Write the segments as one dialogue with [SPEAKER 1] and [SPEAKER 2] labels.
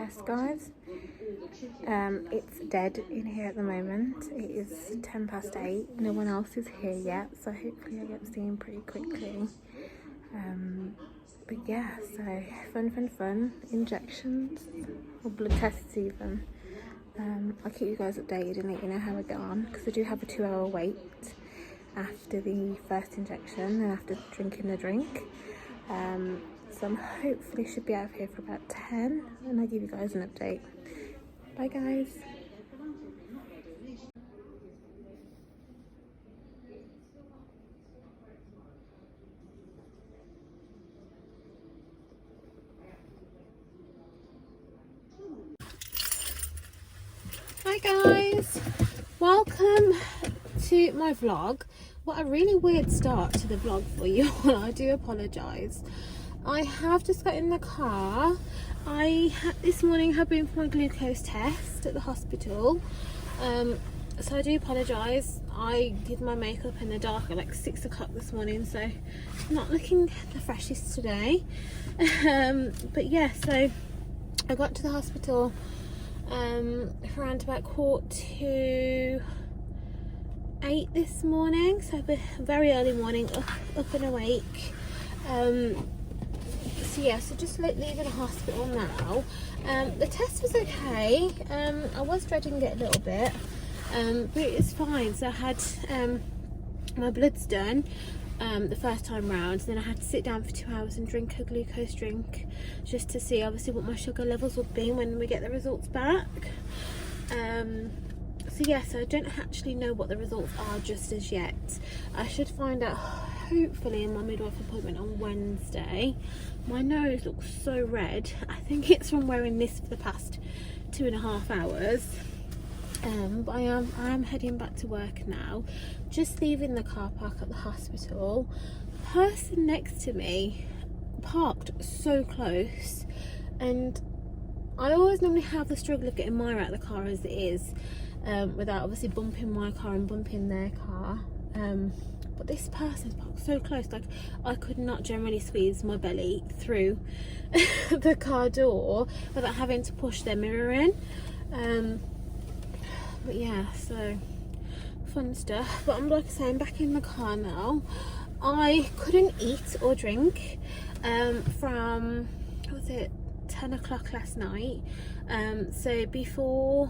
[SPEAKER 1] test, guys. It's dead in here at the moment. It is 8:10. No one else is here yet, so hopefully I get seen pretty quickly. But yeah, so fun. Injections or blood tests even. I'll keep you guys updated and let you know how I get on, because I do have a 2-hour wait after the first injection and after drinking the drink. So I'm hopefully should be out of here for about 10 and I'll give you guys an update. Bye guys. Hi guys, welcome to my vlog. What a really weird start to the vlog for you all. I do apologise. I have just got in the car. This morning have been for my glucose test at the hospital, so I do apologise. I did my makeup in the dark at like 6 o'clock this morning, so not looking the freshest today. But yeah, so I got to the hospital around about 7:45 this morning, so a very early morning, up and awake. So yeah, so just leaving the hospital now. The test was okay. I was dreading it a little bit, but it's fine. So I had my bloods done the first time round, then I had to sit down for 2 hours and drink a glucose drink just to see obviously what my sugar levels would be when we get the results back. So yeah, so I don't actually know what the results are just as yet. I should find out hopefully in my midwife appointment on Wednesday. My nose looks so red. I think it's from wearing this for the past 2.5 hours. But I am heading back to work now. Just leaving the car park at the hospital. Person next to me parked so close, and I always normally have the struggle of getting Myra out of the car as it is, without obviously bumping my car and bumping their car. But this person's parked so close, like I could not generally squeeze my belly through the car door without having to push their mirror in. But yeah, so fun stuff. But I'm like I say, I'm back in the car now. I couldn't eat or drink from, what was it, 10 o'clock last night. So before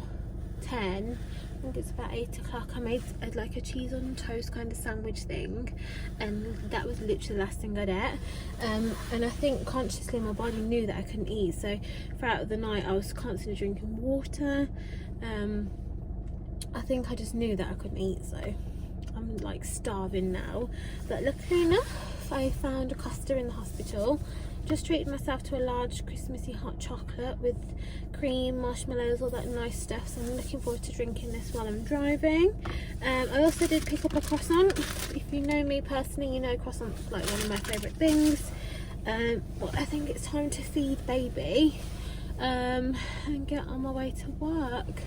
[SPEAKER 1] 10, I think it's about 8 o'clock, I made like a cheese on toast kind of sandwich thing, and that was literally the last thing I'd ate. And I think consciously my body knew that I couldn't eat, so throughout the night I was constantly drinking water. I think I just knew that I couldn't eat, so I'm like starving now. But luckily enough, I found a Costa in the hospital. Just treated myself to a large Christmassy hot chocolate with cream, marshmallows, all that nice stuff. So I'm looking forward to drinking this while I'm driving. I also did pick up a croissant. If you know me personally, you know croissant's like one of my favourite things. But I think it's time to feed baby and get on my way to work.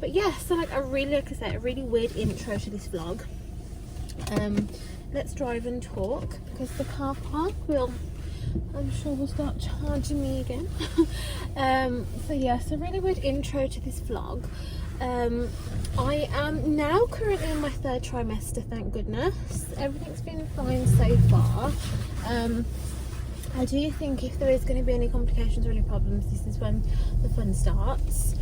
[SPEAKER 1] But yeah, so like I say, a really weird intro to this vlog. Let's drive and talk, because the car park I'm sure will start charging me again. So yeah, so really weird intro to this vlog. I am now currently in my 3rd trimester, thank goodness. Everything's been fine so far. I do think if there is going to be any complications or any problems, this is when the fun starts.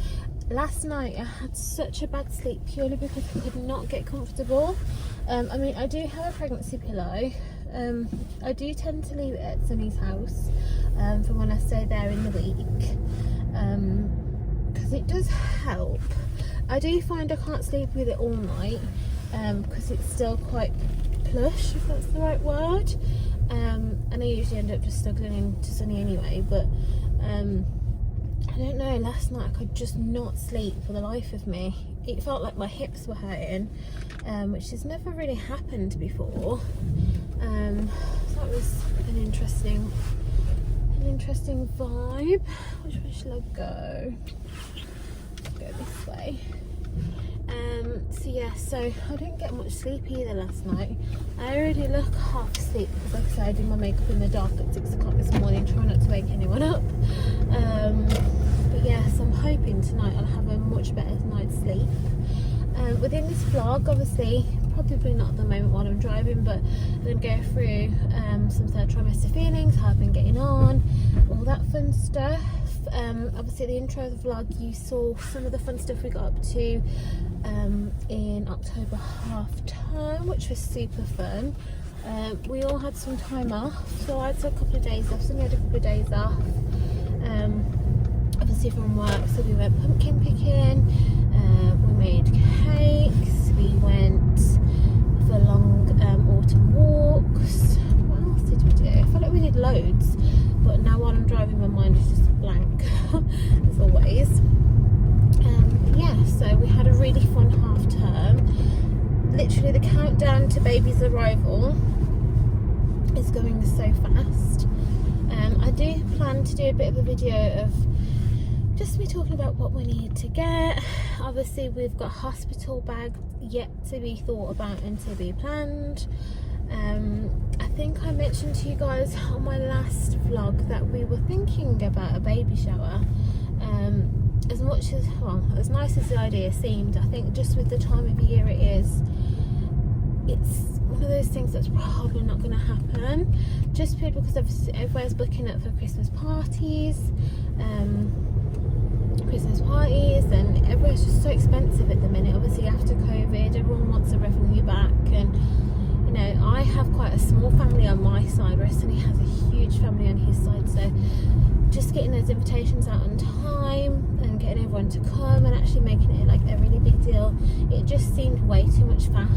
[SPEAKER 1] Last night I had such a bad sleep purely because I could not get comfortable. I mean, I do have a pregnancy pillow. I do tend to leave it at Sunny's house for when I stay there in the week, because it does help. I do find I can't sleep with it all night because it's still quite plush, if that's the right word, and I usually end up just snuggling into Sunny anyway. But I don't know, last night I could just not sleep for the life of me. It felt like my hips were hurting, which has never really happened before. So that was an interesting vibe. Which way should I go? Let's go this way. So yeah, so I didn't get much sleep either last night. I already look half asleep because, like I said, I did my makeup in the dark at 6 o'clock this morning, trying not to wake anyone up. But yeah, then tonight I'll have a much better night's sleep. Within this vlog, obviously, probably not at the moment while I'm driving, but I'm going to go through some third trimester feelings, how I've been getting on, all that fun stuff. Obviously, at the intro of the vlog, you saw some of the fun stuff we got up to in October half term, which was super fun. We all had some time off, so I had a couple of days off, so we had a couple of days off, obviously from work. So we went pumpkin picking, we made cakes, we went for long autumn walks. What else did we do? I feel like we did loads, but now while I'm driving my mind is just blank as always. Yeah, so we had a really fun half term. Literally the countdown to baby's arrival is going so fast. I do plan to do a bit of a video of just me talking about what we need to get. Obviously we've got hospital bags yet to be thought about and to be planned. I think I mentioned to you guys on my last vlog that we were thinking about a baby shower. As much as, well, as nice as the idea seemed, I think just with the time of year it is, it's one of those things that's probably not going to happen, just because everywhere's booking up for Christmas parties, and everywhere's just so expensive at the minute. Obviously after COVID, everyone wants the revenue back, and you know, I have quite a small family on my side, Brest only has a huge family on his side, so just getting those invitations out on time and getting everyone to come and actually making it like a really big deal, it just seemed way too much faff.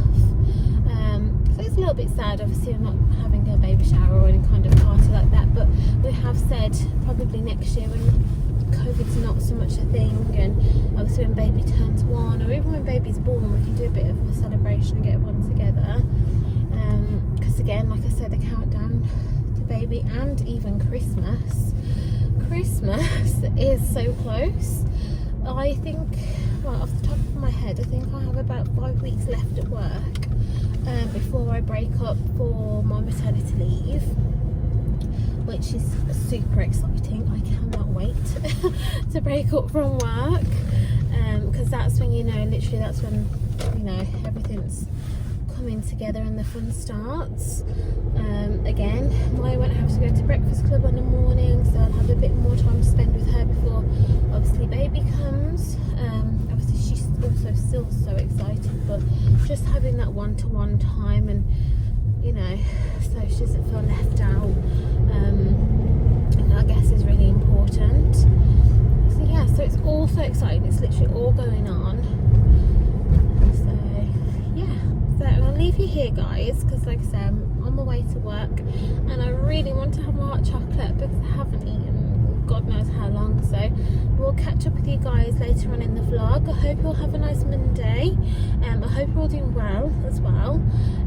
[SPEAKER 1] So it's a little bit sad, obviously I'm not having a baby shower or any kind of party like that, but we have said probably next year when COVID's not so much a thing, and obviously when baby turns 1 or even when baby's born, we can do a bit of a celebration and get everyone together, because again, like I said, the countdown to baby and even Christmas is so close. I think, well, off the top of my head, I think I have about 5 weeks left at work before I break up for my maternity leave, which is super exciting. I cannot wait to break up from work, because that's when, you know, literally that's when, you know, everything's coming together and the fun starts. Again, Maya won't have to go to breakfast club in the morning, so I'll have a bit more time to spend with her before obviously baby comes. Obviously she's also still so excited, but just having that one-to-one time, and you know, so she doesn't feel left out, I guess is really important. So yeah, so it's all so exciting, it's literally all going on. So yeah, so I'll leave you here guys, because like I said, I'm on my way to work and I really want to have my hot chocolate because I haven't eaten God knows how long. So we'll catch up with you guys later on in the vlog. I hope you'll have a nice Monday. I hope you're all doing well as well,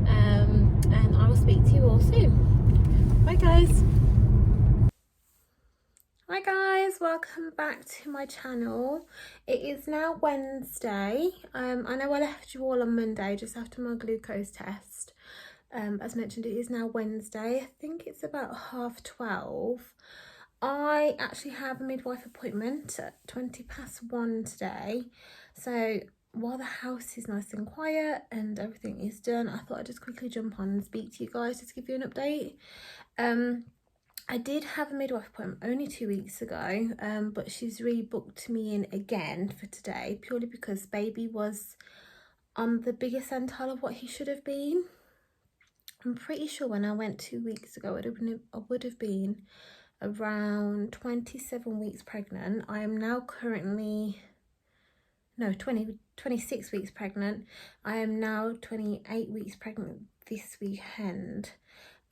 [SPEAKER 1] and I will speak to you all soon. Bye guys. Hi guys, welcome back to my channel. It is now Wednesday. I know I left you all on Monday just after my glucose test. As mentioned, it is now Wednesday. I think it's about 12:30. I actually have a midwife appointment at 1:20 today. So while the house is nice and quiet and everything is done, I thought I'd just quickly jump on and speak to you guys just to give you an update. I did have a midwife appointment only 2 weeks ago, but she's rebooked me in again for today, purely because baby was on the bigger centile of what he should have been. I'm pretty sure when I went 2 weeks ago, I would have been around 27 weeks pregnant. I am now currently, no, 26 weeks pregnant. I am now 28 weeks pregnant this weekend.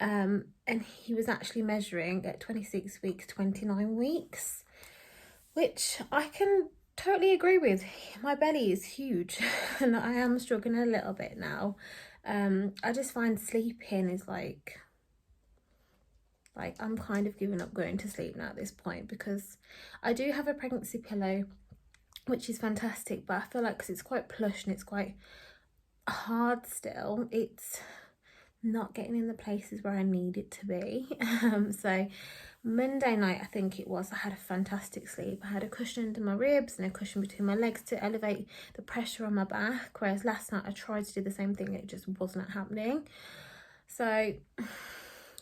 [SPEAKER 1] And he was actually measuring at 26 weeks, 29 weeks, which I can totally agree with. My belly is huge and I am struggling a little bit now. I just find sleeping is like I'm kind of giving up going to sleep now at this point, because I do have a pregnancy pillow, which is fantastic, but I feel like because it's quite plush and it's quite hard still, it's not getting in the places where I need it to be. So Monday night, I think it was, I had a fantastic sleep. I had a cushion under my ribs and a cushion between my legs to elevate the pressure on my back, whereas last night I tried to do the same thing, it just wasn't happening. So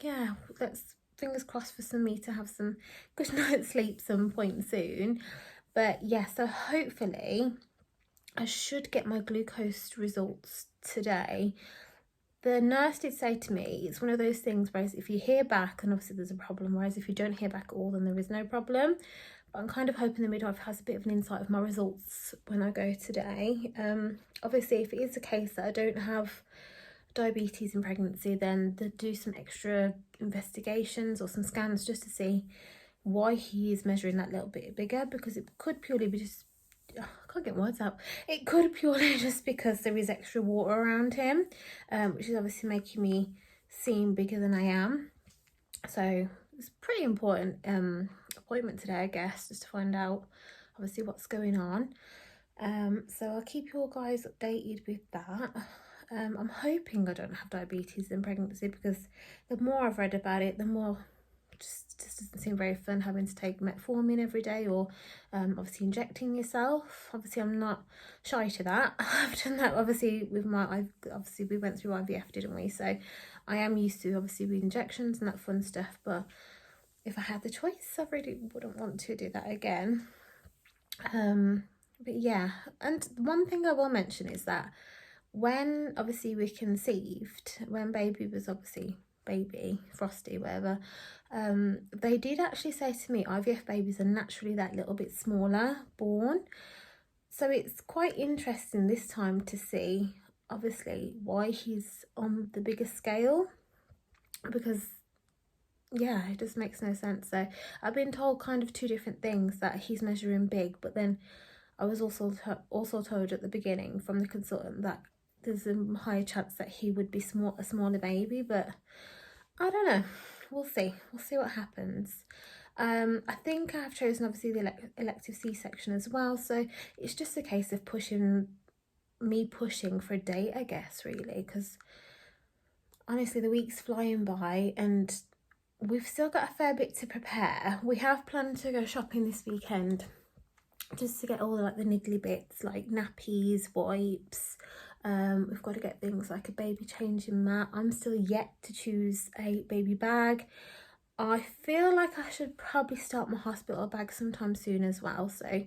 [SPEAKER 1] yeah, let's fingers crossed for me to have some good night's sleep some point soon. But yeah, so hopefully I should get my glucose results today. The nurse did say to me, it's one of those things, whereas if you hear back, and obviously there's a problem, whereas if you don't hear back at all, then there is no problem. But I'm kind of hoping the midwife has a bit of an insight of my results when I go today. Obviously, if it is the case that I don't have diabetes in pregnancy, then they'll do some extra investigations or some scans just to see why he is measuring that little bit bigger, because it could purely be just, I can't get words out. It could purely just because there is extra water around him, which is obviously making me seem bigger than I am. So it's a pretty important appointment today, I guess, just to find out obviously what's going on. So I'll keep you all guys updated with that. I'm hoping I don't have diabetes in pregnancy, because the more I've read about it, the more just doesn't seem very fun having to take metformin every day, or obviously injecting yourself. Obviously I'm not shy to that. I've done that obviously with obviously we went through IVF, didn't we? So I am used to obviously with injections and that fun stuff, but if I had the choice, I really wouldn't want to do that again. But yeah, and one thing I will mention is that when obviously we conceived, when baby was obviously baby, Frosty, whatever, they did actually say to me IVF babies are naturally that little bit smaller born. So it's quite interesting this time to see obviously why he's on the bigger scale, because yeah, it just makes no sense. So I've been told kind of two different things, that he's measuring big, but then I was also told at the beginning from the consultant that there's a higher chance that he would be a smaller baby, but I don't know. We'll see what happens. I think I have chosen obviously the elective C-section as well, so it's just a case of pushing for a date, I guess, really, because honestly the week's flying by and we've still got a fair bit to prepare. We have planned to go shopping this weekend just to get all the niggly bits like nappies, wipes. We've got to get things like a baby changing mat. I'm still yet to choose a baby bag. I feel like I should probably start my hospital bag sometime soon as well. So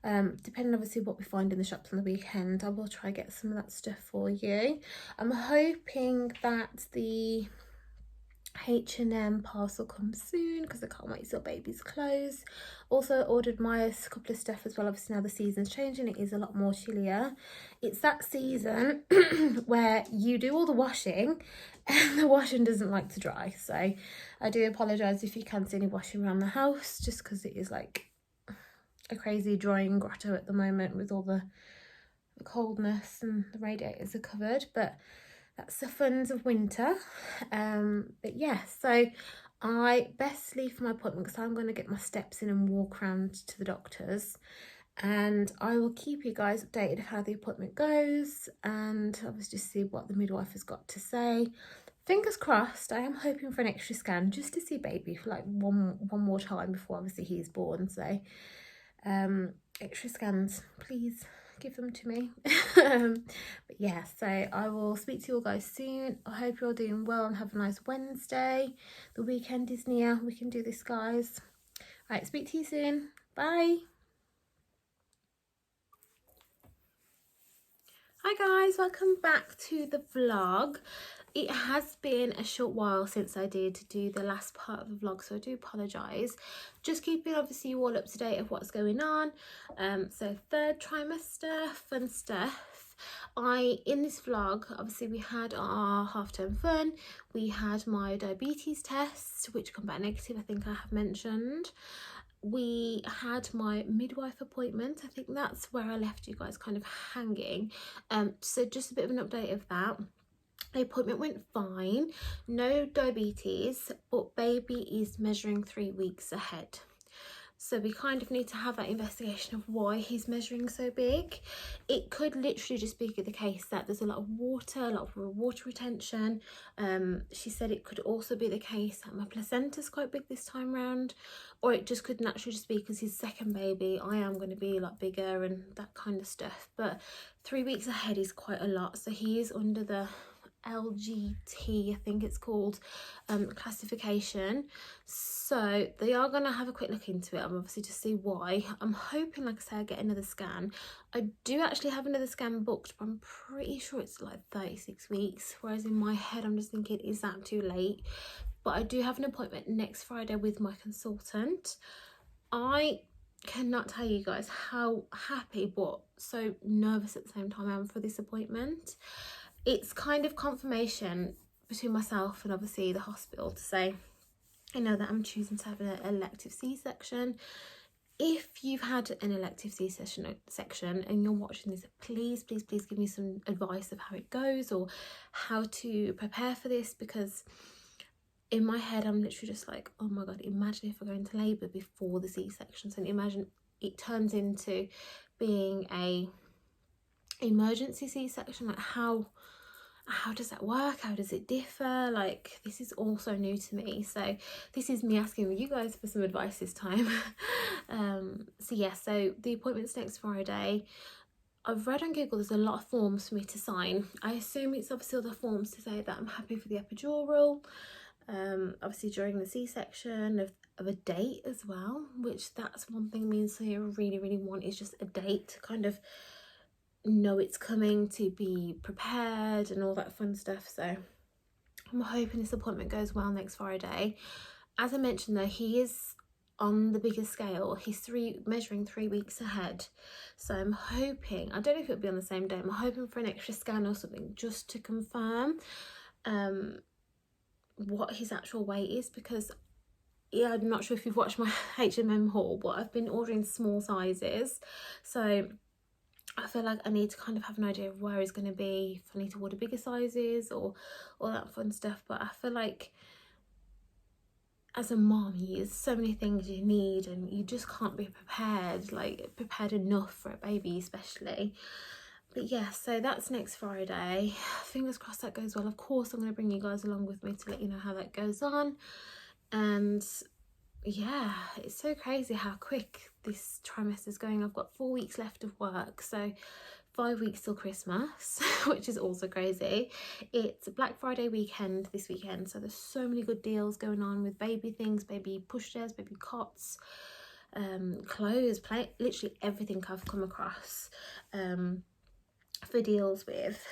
[SPEAKER 1] depending obviously what we find in the shops on the weekend, I will try and get some of that stuff for you. I'm hoping that the H&M parcel comes soon, because I can't wait till baby's clothes. Also ordered Maya's couple of stuff as well. Obviously now the season's changing, it is a lot more chillier. It's that season where you do all the washing and the washing doesn't like to dry. So I do apologise if you can't see any washing around the house, just because it is like a crazy drying grotto at the moment with all the coldness and the radiators are covered, but that's the funs of winter. But yeah, so I best leave for my appointment because I'm going to get my steps in and walk around to the doctor's, and I will keep you guys updated of how the appointment goes, and obviously just see what the midwife has got to say. Fingers crossed, I am hoping for an extra scan just to see baby for like one more time before obviously he's born. So extra scans, please give them to me. But yeah, so I will speak to you all guys soon. I hope you're all doing well and have a nice Wednesday. The weekend is near, we can do this, guys. All right, speak to you soon. Bye. Hi guys, welcome back to the vlog. It has been a short while since I did do the last part of the vlog, so I do apologise. Just keeping obviously you all up to date of what's going on. So third trimester, fun stuff. In this vlog, obviously we had our half-term fun. We had my diabetes test, which come back negative, I think I have mentioned. We had my midwife appointment. I think that's where I left you guys kind of hanging. So just a bit of an update of that. The appointment went fine, no diabetes, but baby is measuring 3 weeks ahead. So we kind of need to have that investigation of why he's measuring so big. It could literally just be the case that there's a lot of water retention. She said it could also be the case that my placenta's quite big this time round, or it just could naturally just be because he's second baby, I am going to be a lot bigger and that kind of stuff. But 3 weeks ahead is quite a lot, so he is under the LGT, I think it's called, classification. So they are going to have a quick look into it, obviously, to see why. I'm hoping, like I say, I get another scan. I do actually have another scan booked, but I'm pretty sure it's like 36 weeks, whereas in my head I'm just thinking, is that too late? But I do have an appointment next Friday with my consultant. I cannot tell you guys how happy but so nervous at the same time I am for this appointment. It's kind of confirmation between myself and obviously the hospital to say, you know, that I'm choosing to have an elective C-section. If you've had an elective C-section and you're watching this, please give me some advice of how it goes or how to prepare for this, because in my head I'm literally just like, oh my god, imagine if I go into labour before the C-section, and imagine it turns into being a emergency C-section. Like how does that work? How does it differ? Like, this is all so new to me, so this is me asking you guys for some advice this time. So yeah, so the appointment's next Friday. I've read on Google there's a lot of forms for me to sign. I assume it's obviously all the forms to say that I'm happy for the epidural, obviously during the C-section, of a date as well, which that's one thing me and Sonia really want, is just a date to kind of know it's coming, to be prepared and all that fun stuff. So I'm hoping this appointment goes well next Friday. As I mentioned though, he is on the bigger scale. He's measuring 3 weeks ahead, so I'm hoping, I don't know if it'll be on the same day, I'm hoping for an extra scan or something just to confirm what his actual weight is, because yeah, I'm not sure if you've watched my H&M haul, but I've been ordering small sizes, so I feel like I need to kind of have an idea of where he's going to be, if I need to order bigger sizes or all that fun stuff. But I feel like as a mom, there's so many things you need and you just can't be prepared enough for a baby especially. But yeah, so that's next Friday. Fingers crossed that goes well. Of course, I'm going to bring you guys along with me to let you know how that goes on. And yeah, it's so crazy how quick this trimester is going. I've got 4 weeks left of work, so 5 weeks till Christmas, which is also crazy. It's Black Friday weekend this weekend, so there's so many good deals going on with baby things, baby pushchairs, baby cots, clothes, literally everything I've come across for deals with.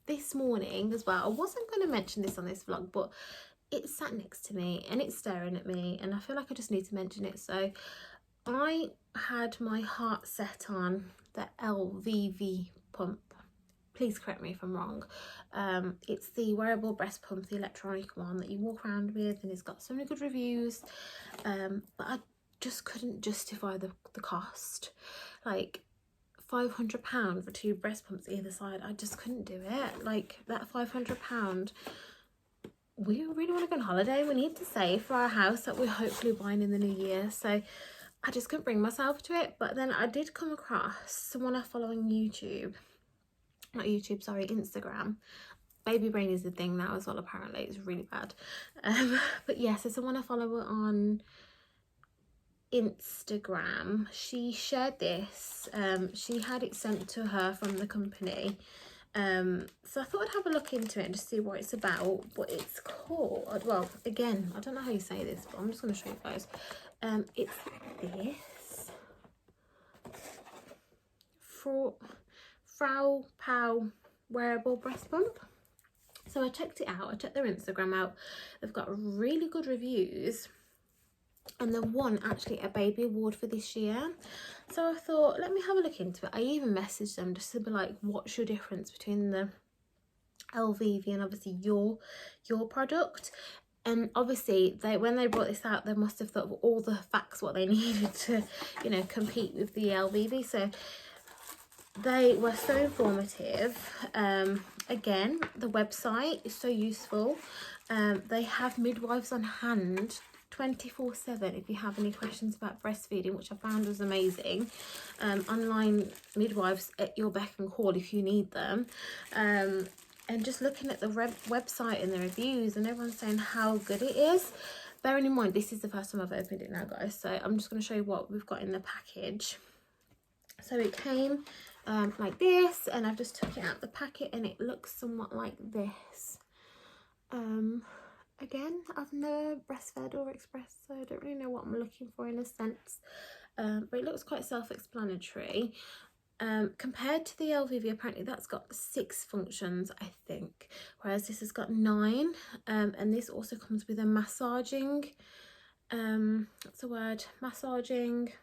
[SPEAKER 1] This morning as well, I wasn't going to mention this on this vlog, but it sat next to me and it's staring at me and I feel like I just need to mention it. So I had my heart set on the LVV pump. Please correct me if I'm wrong. It's the wearable breast pump, the electronic one that you walk around with, and it's got so many good reviews, but I just couldn't justify the cost. Like £500 for 2 breast pumps either side, I just couldn't do it. Like that £500, we really want to go on holiday, we need to save for our house that we're hopefully buying in the new year, so I just couldn't bring myself to it. But then I did come across someone I follow on Instagram. Baby brain is the thing now as well, apparently. It's really bad. But yeah, so someone I follow on Instagram, she shared this. She had it sent to her from the company. So I thought I'd have a look into it and just see what it's about. But it's called, well, again, I don't know how you say this, but I'm just going to show you guys. It's this Fraupow wearable breast pump. So I checked it out, I checked their Instagram out. They've got really good reviews and they won actually a baby award for this year. So I thought, let me have a look into it. I even messaged them just to be like, what's your difference between the LVV and obviously your product? And obviously when they brought this out, they must have thought of all the facts what they needed to, you know, compete with the LVV. So they were so informative. Again, the website is so useful. They have midwives on hand 24/7 if you have any questions about breastfeeding, which I found was amazing. Online midwives at your beck and call if you need them. And just looking at the website and the reviews, and everyone's saying how good it is. Bearing in mind, this is the first time I've opened it now, guys, so I'm just going to show you what we've got in the package. So it came like this, and I've just took it out the packet, and it looks somewhat like this. Again, I've never breastfed or expressed, so I don't really know what I'm looking for in a sense, but it looks quite self-explanatory. Compared to the LVV, apparently that's got 6 functions, I think, whereas this has got 9. And this also comes with a massaging, what's the word, massaging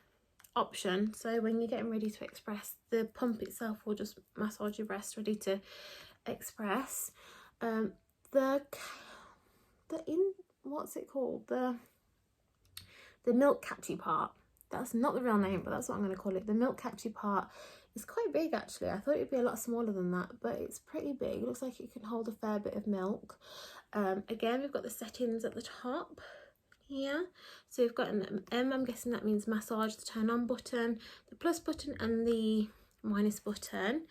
[SPEAKER 1] option. So when you're getting ready to express, the pump itself will just massage your breast ready to express. What's it called, the milk catchy part, that's not the real name, but that's what I'm going to call it. The milk catchy part is quite big, actually. I thought it'd be a lot smaller than that, but it's pretty big. It looks like it can hold a fair bit of milk. Again, we've got the settings at the top here. So we've got an M, I'm guessing that means massage, the turn on button, the plus button, and the minus button.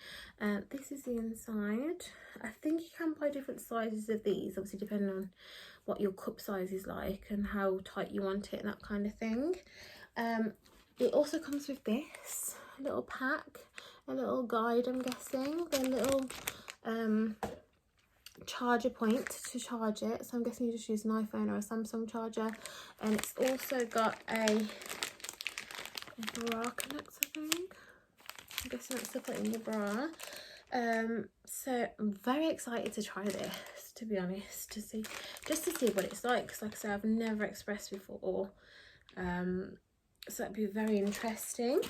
[SPEAKER 1] This is the inside. I think you can buy different sizes of these, obviously depending on what your cup size is like and how tight you want it and that kind of thing. It also comes with this little pack, a little guide, I'm guessing, the little charger point to charge it. So I'm guessing you just use an iPhone or a Samsung charger. And it's also got a bra connector, I think. I'm guessing that's to put in your bra. So I'm very excited to try this, to be honest, just to see what it's like, because like I said, I've never expressed before. So that'd be very interesting.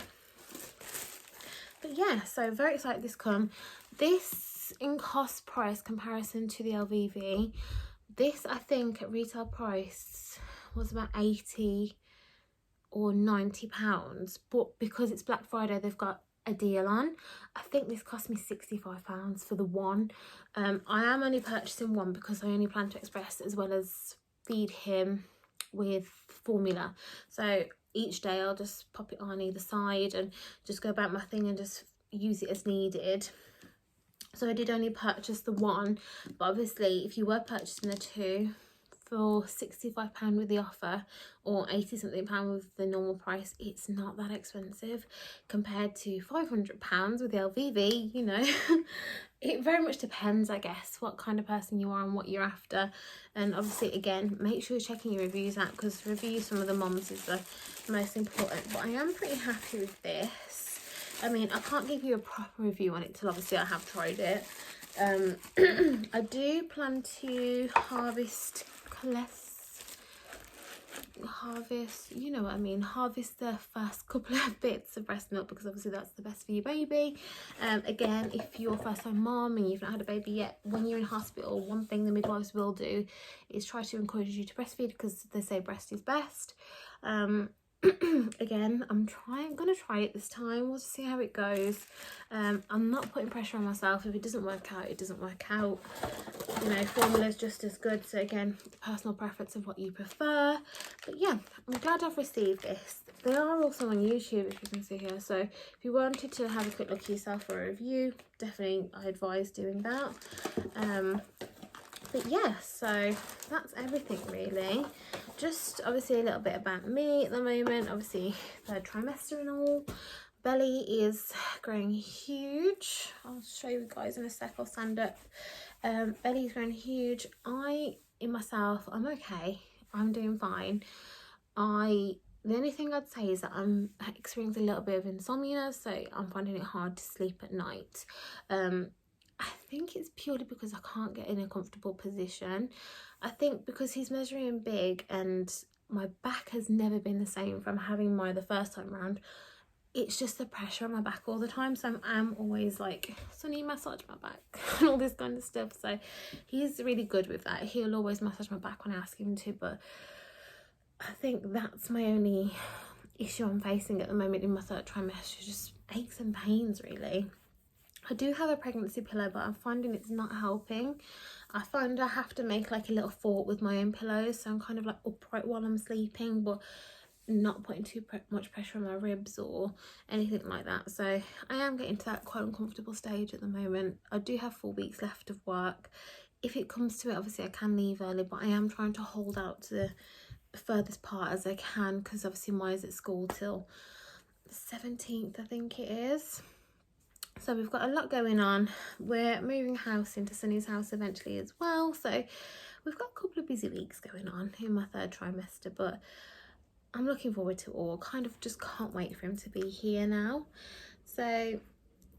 [SPEAKER 1] But yeah, so very excited this come. This in cost price comparison to the LVV, this I think at retail price was about 80 or 90 pounds, but because it's Black Friday they've got a deal on. I think this cost me 65 pounds for the one. I am only purchasing one because I only plan to express as well as feed him with formula. So each day I'll just pop it on either side and just go about my thing and just use it as needed. So I did only purchase the one, but obviously if you were purchasing the 2 for £65 with the offer or 80 something pound with the normal price, it's not that expensive compared to £500 with the LVV, you know. It very much depends, I guess, what kind of person you are and what you're after. And obviously, again, make sure you're checking your reviews out, because reviews from other mums is the most important. But I am pretty happy with this. I mean, I can't give you a proper review on it till obviously I have tried it. I do plan to harvest, you know what I mean, harvest the first couple of bits of breast milk, because obviously that's the best for your baby. Again, if you're a first time mom and you've not had a baby yet, when you're in hospital, one thing the midwives will do is try to encourage you to breastfeed, because they say breast is best. Again, I'm gonna try it this time. We'll see how it goes. I'm not putting pressure on myself. If it doesn't work out, it doesn't work out. You know, formula is just as good. So again, personal preference of what you prefer. But yeah, I'm glad I've received this. They are also on YouTube, if you can see here. So if you wanted to have a quick look yourself for a review, definitely I advise doing that. But yeah, so that's everything really. Just obviously a little bit about me at the moment. Obviously 3rd trimester and all. Belly is growing huge. I'll show you guys in a sec. I'll stand up. Belly is growing huge. I'm okay. I'm doing fine. The only thing I'd say is that I'm experiencing a little bit of insomnia, so I'm finding it hard to sleep at night. I think it's purely because I can't get in a comfortable position. I think because he's measuring big and my back has never been the same from having the first time round. It's just the pressure on my back all the time, so I'm always like, Sonny, massage my back and all this kind of stuff. So he's really good with that. He'll always massage my back when I ask him to, but I think that's my only issue I'm facing at the moment in my 3rd trimester, just aches and pains really. I do have a pregnancy pillow, but I'm finding it's not helping. I find I have to make like a little fort with my own pillows, so I'm kind of like upright while I'm sleeping, but not putting too much pressure on my ribs or anything like that. So I am getting to that quite uncomfortable stage at the moment. I do have 4 weeks left of work. If it comes to it, obviously I can leave early, but I am trying to hold out to the furthest part as I can, because obviously Maya's at school till the 17th, I think it is. So we've got a lot going on. We're moving house into Sunny's house eventually as well, so we've got a couple of busy weeks going on in my 3rd trimester, but I'm looking forward to it all. Kind of just can't wait for him to be here now. So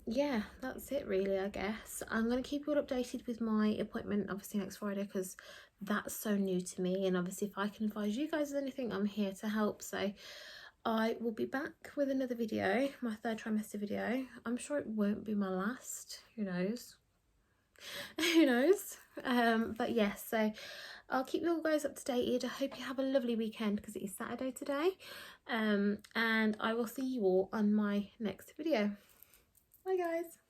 [SPEAKER 1] yeah, that's it really, I guess. I'm going to keep you all updated with my appointment obviously next Friday, because that's so new to me, and obviously if I can advise you guys with anything, I'm here to help. So I will be back with another video, my 3rd trimester video. I'm sure it won't be my last, who knows. Who knows. But yes, so I'll keep you all guys up to date. I hope you have a lovely weekend, because it is Saturday today, and I will see you all on my next video. Bye guys.